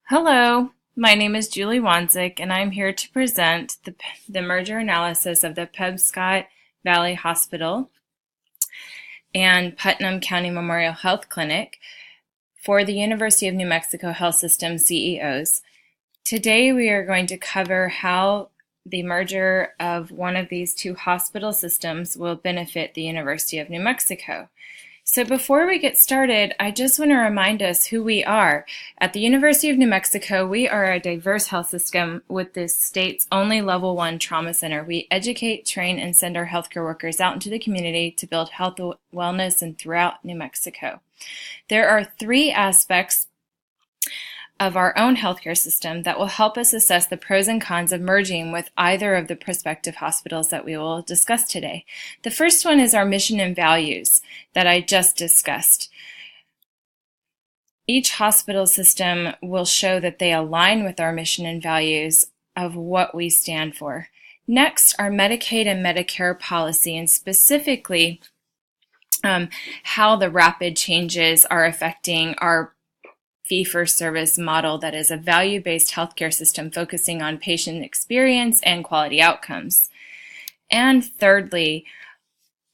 Hello, my name is Julie Wanzik, and I'm here to present the merger analysis of the Pebscott Valley Hospital and Putnam County Memorial Health Clinic for the University of New Mexico Health System CEOs. Today we are going to cover how the merger of one of these two hospital systems will benefit the University of New Mexico. So before we get started, I just want to remind us who we are. At the University of New Mexico, we are a diverse health system with the state's only level 1 trauma center. We educate, train, and send our healthcare workers out into the community to build health, wellness, and throughout New Mexico. There are 3 aspects of our own healthcare system that will help us assess the pros and cons of merging with either of the prospective hospitals that we will discuss today. The first one is our mission and values that I just discussed. Each hospital system will show that they align with our mission and values of what we stand for. Next, our Medicaid and Medicare policy, and specifically how the rapid changes are affecting our fee-for-service model that is a value-based healthcare system focusing on patient experience and quality outcomes. And thirdly,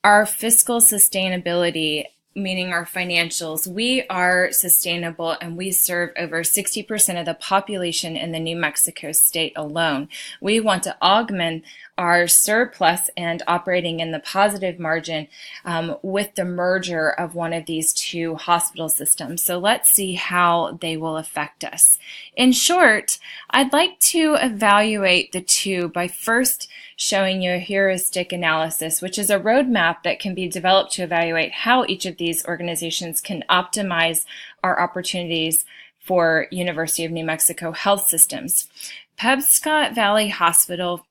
our fiscal sustainability, meaning our financials. We are sustainable and we serve over 60% of the population in the New Mexico state alone. We want to augment our surplus and operating in the positive margin with the merger of one of these two hospital systems. So let's see how they will affect us. In short, I'd like to evaluate the two by first showing you a heuristic analysis, which is a roadmap that can be developed to evaluate how each of these organizations can optimize our opportunities for University of New Mexico health systems. Pebscott Valley Hospital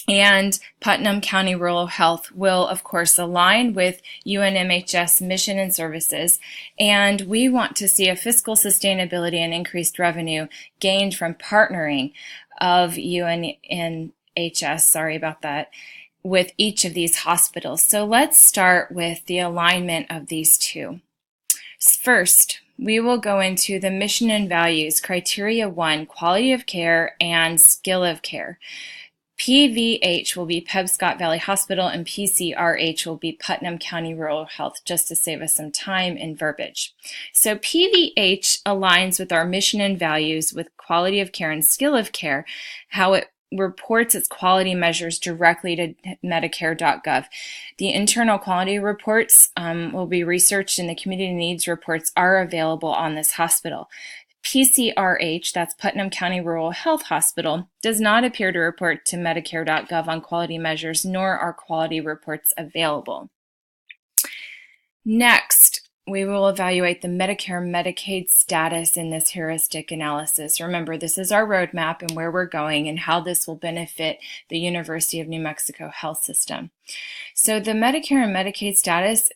and Putnam County Rural Health will, of course, align with UNMHS mission and services, and we want to see a fiscal sustainability and increased revenue gained from partnering of UNMHS, with each of these hospitals. So let's start with the alignment of these two. First, we will go into the mission and values, criteria 1, quality of care and skill of care. PVH will be Pebscott Valley Hospital and PCRH will be Putnam County Rural Health, just to save us some time and verbiage. So PVH aligns with our mission and values with quality of care and skill of care, how it reports its quality measures directly to Medicare.gov. The internal quality reports will be researched and the community needs reports are available on this hospital. PCRH, that's Putnam County Rural Health Hospital, does not appear to report to Medicare.gov on quality measures, nor are quality reports available. Next, we will evaluate the Medicare-Medicaid status in this heuristic analysis. Remember, this is our roadmap and where we're going and how this will benefit the University of New Mexico health system. So the Medicare and Medicaid status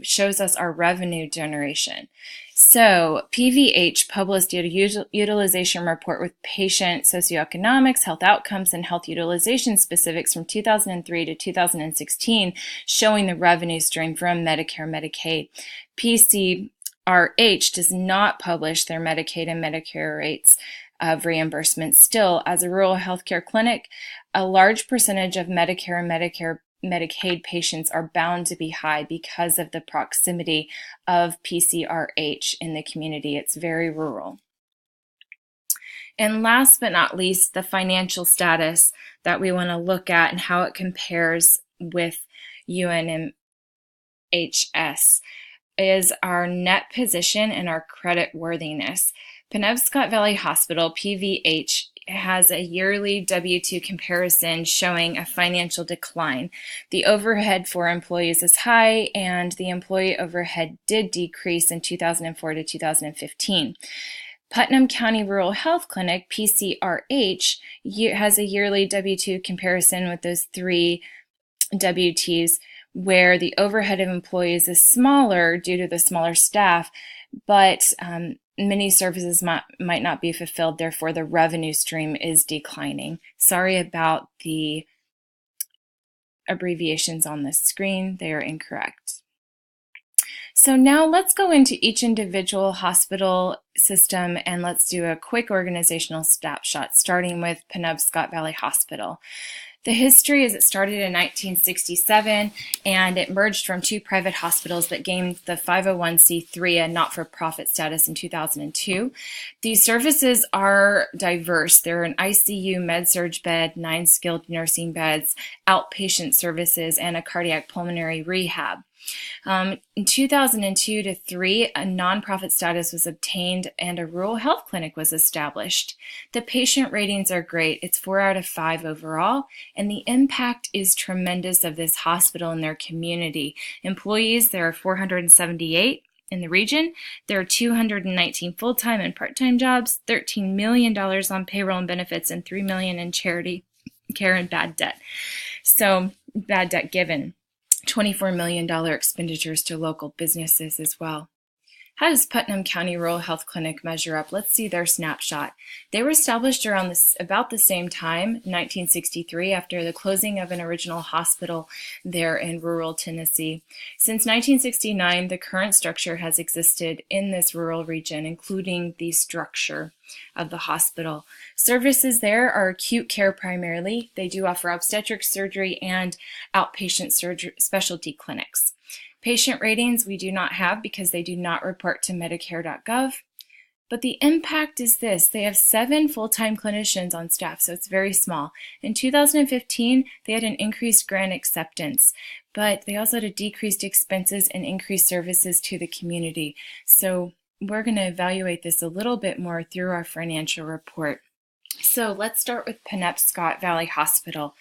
shows us our revenue generation. So PVH published a utilization report with patient socioeconomics, health outcomes, and health utilization specifics from 2003 to 2016, showing the revenue stream from Medicare Medicaid. PCRH does not publish their Medicaid and Medicare rates of reimbursement. Still, as a rural healthcare clinic, a large percentage of Medicare and Medicaid patients are bound to be high because of the proximity of PCRH in the community. It's very rural. And last but not least, the financial status that we want to look at and how it compares with UNMHS is our net position and our credit worthiness. Penobscot Valley Hospital, PVH, has a yearly W-2 comparison showing a financial decline. The overhead for employees is high, and the employee overhead did decrease in 2004 to 2015. Putnam County Rural Health Clinic, PCRH, has a yearly W-2 comparison with those 3 W-2s where the overhead of employees is smaller due to the smaller staff, but many services might not be fulfilled, therefore the revenue stream is declining. Sorry about the abbreviations on the screen, they are incorrect. So now let's go into each individual hospital system and let's do a quick organizational snapshot, starting with Penobscot Valley Hospital. The history is it started in 1967 and it merged from two private hospitals that gained the 501c3, a not-for-profit status, in 2002. These services are diverse. They're an ICU med-surg bed, 9 skilled nursing beds, outpatient services, and a cardiac pulmonary rehab. In 2002 to 3, a nonprofit status was obtained and a rural health clinic was established. The patient ratings are great. It's 4 out of 5 overall, and the impact is tremendous of this hospital in their community. Employees, there are 478 in the region. There are 219 full-time and part-time jobs, $13 million on payroll and benefits, and $3 million in charity care and bad debt. So, bad debt given. $24 million expenditures to local businesses as well. How does Putnam County Rural Health Clinic measure up? Let's see their snapshot. They were established around about the same time, 1963, after the closing of an original hospital there in rural Tennessee. Since 1969, the current structure has existed in this rural region, including the structure of the hospital. Services there are acute care primarily. They do offer obstetric surgery and outpatient surgery specialty clinics. Patient ratings we do not have because they do not report to Medicare.gov. But the impact is this. They have 7 full-time clinicians on staff, so it's very small. In 2015, they had an increased grant acceptance, but they also had a decreased expenses and increased services to the community. So we're going to evaluate this a little bit more through our financial report. So let's start with Penobscot Valley Hospital.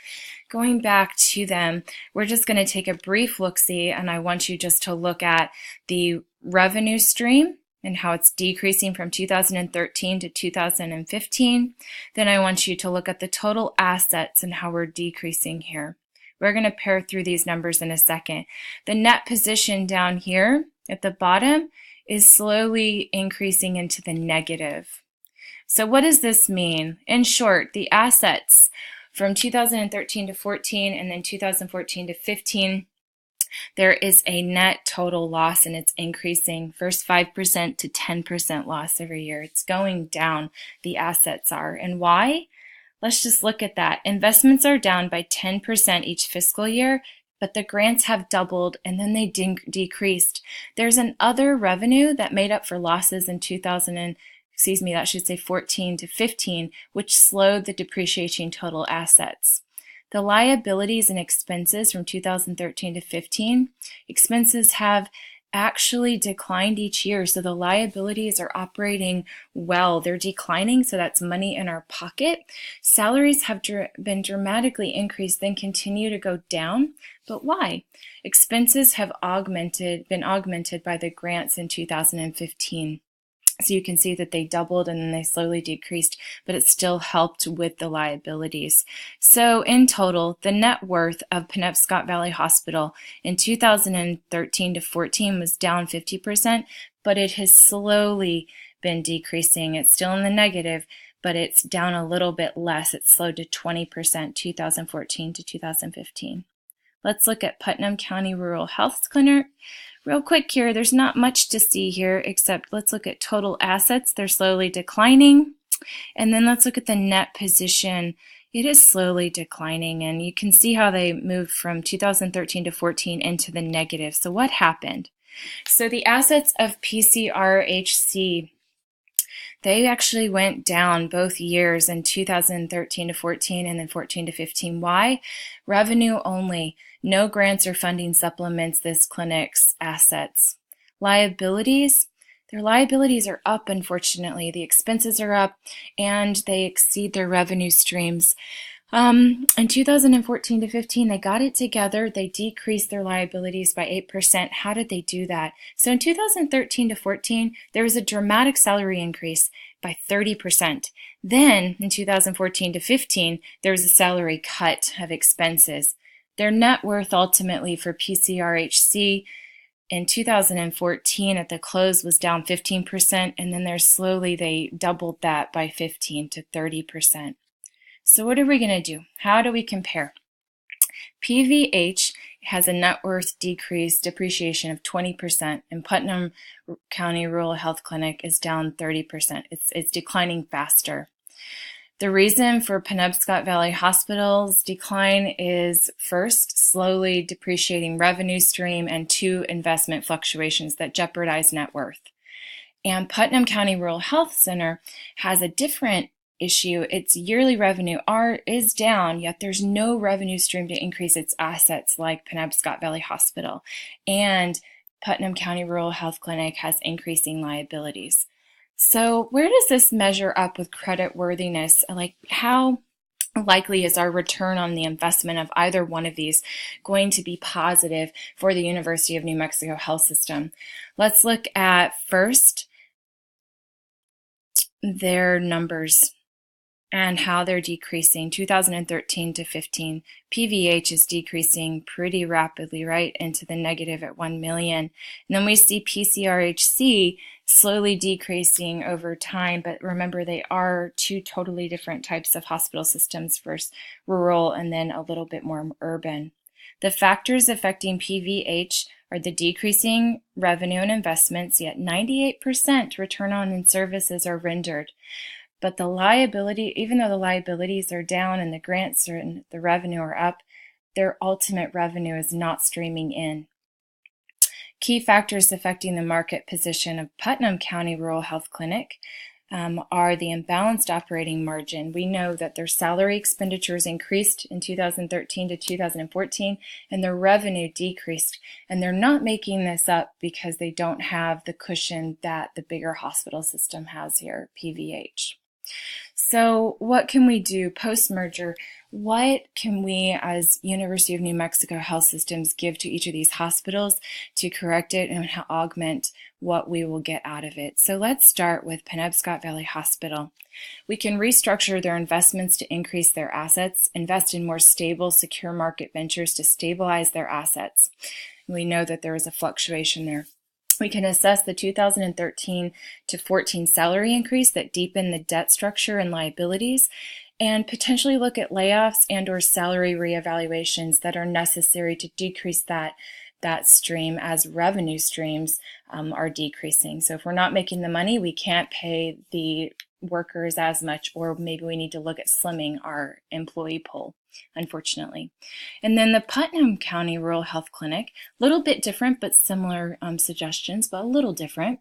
Going back to them, we're just going to take a brief look-see, and I want you just to look at the revenue stream and how it's decreasing from 2013 to 2015. Then I want you to look at the total assets and how we're decreasing here. We're going to pair through these numbers in a second. The net position down here at the bottom is slowly increasing into the negative. So what does this mean? In short, the assets from 2013 to 14 and then 2014 to 15, there is a net total loss and it's increasing. First 5% to 10% loss every year. It's going down, the assets are. And why? Let's just look at that. Investments are down by 10% each fiscal year, but the grants have doubled and then they decreased. There's an other revenue that made up for losses in 14 to 15, which slowed the depreciating total assets. The liabilities and expenses from 2013 to 15, expenses have actually declined each year, so the liabilities are operating well. They're declining, so that's money in our pocket. Salaries have been dramatically increased, then continue to go down. But why? Expenses have been augmented by the grants in 2015. So you can see that they doubled and then they slowly decreased, but it still helped with the liabilities. So in total, the net worth of Penobscot Valley Hospital in 2013 to 14 was down 50%, but it has slowly been decreasing. It's still in the negative, but it's down a little bit less. It slowed to 20% 2014 to 2015. Let's look at Putnam County Rural Health Clinic. Real quick here, there's not much to see here except let's look at total assets. They're slowly declining. And then let's look at the net position. It is slowly declining, and you can see how they moved from 2013 to 14 into the negative. So what happened? So the assets of PCRHC, they actually went down both years in 2013 to 14 and then 14 to 15. Why? Revenue only. No grants or funding supplements this clinic's assets. Liabilities. Their liabilities are up, unfortunately. The expenses are up and they exceed their revenue streams. In 2014 to 15, they got it together. They decreased their liabilities by 8%. How did they do that? So in 2013 to 14, there was a dramatic salary increase by 30%. Then in 2014 to 15, there was a salary cut of expenses. Their net worth ultimately for PCRHC in 2014 at the close was down 15%, and then they doubled that by 15 to 30%. So what are we going to do? How do we compare? PVH has a net worth decrease depreciation of 20%, and Putnam County Rural Health Clinic is down 30%. It's declining faster. The reason for Penobscot Valley Hospital's decline is first, slowly depreciating revenue stream, and two, investment fluctuations that jeopardize net worth. And Putnam County Rural Health Center has a different issue. Its yearly revenue is down, yet there's no revenue stream to increase its assets like Penobscot Valley Hospital. And Putnam County Rural Health Clinic has increasing liabilities. So where does this measure up with credit worthiness? Like, how likely is our return on the investment of either one of these going to be positive for the University of New Mexico Health System? Let's look at first their numbers and how they're decreasing. 2013 to 15, PVH is decreasing pretty rapidly, right, into the negative at 1 million. And then we see PCRHC slowly decreasing over time, but remember, they are two totally different types of hospital systems, first rural and then a little bit more urban. The factors affecting PVH are the decreasing revenue and investments, yet 98% return on services are rendered. But the liability, even though the liabilities are down and the grants and the revenue are up, their ultimate revenue is not streaming in. Key factors affecting the market position of Putnam County Rural Health Clinic are the imbalanced operating margin. We know that their salary expenditures increased in 2013 to 2014, and their revenue decreased. And they're not making this up because they don't have the cushion that the bigger hospital system has here, PVH. So what can we do post-merger? What can we as University of New Mexico Health Systems give to each of these hospitals to correct it and augment what we will get out of it? So let's start with Penobscot Valley Hospital. We can restructure their investments to increase their assets, invest in more stable, secure market ventures to stabilize their assets. We know that there is a fluctuation there. We can assess the 2013 to 14 salary increase that deepened the debt structure and liabilities, and potentially look at layoffs and or salary reevaluations that are necessary to decrease that stream as revenue streams are decreasing. So if we're not making the money, we can't pay the workers as much, or maybe we need to look at slimming our employee pool, unfortunately. And then the Putnam County Rural Health Clinic, a little bit different but similar suggestions, but a little different.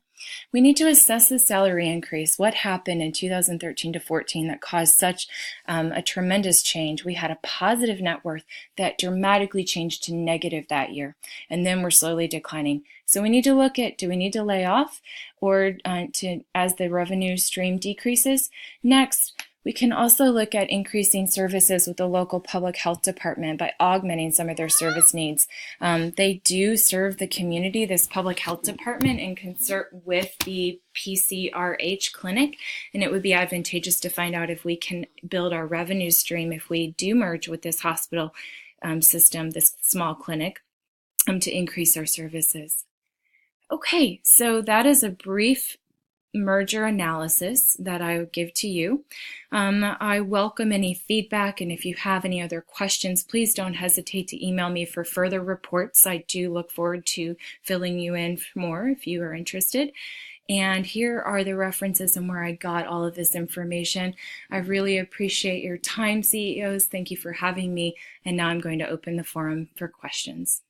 We need to assess the salary increase. What happened in 2013 to 14 that caused such a tremendous change? We had a positive net worth that dramatically changed to negative that year, and then we're slowly declining. So we need to look at, do we need to lay off or as the revenue stream decreases? Next, we can also look at increasing services with the local public health department by augmenting some of their service needs. They do serve the community, this public health department, in concert with the PCRH clinic, and it would be advantageous to find out if we can build our revenue stream if we do merge with this hospital system, this small clinic, to increase our services. Okay, so that is a brief merger analysis that I would give to you. I welcome any feedback, and if you have any other questions, please don't hesitate to email me for further reports. I do look forward to filling you in for more if you are interested. And here are the references and where I got all of this information. I really appreciate your time, CEOs. Thank you for having me. And now I'm going to open the forum for questions.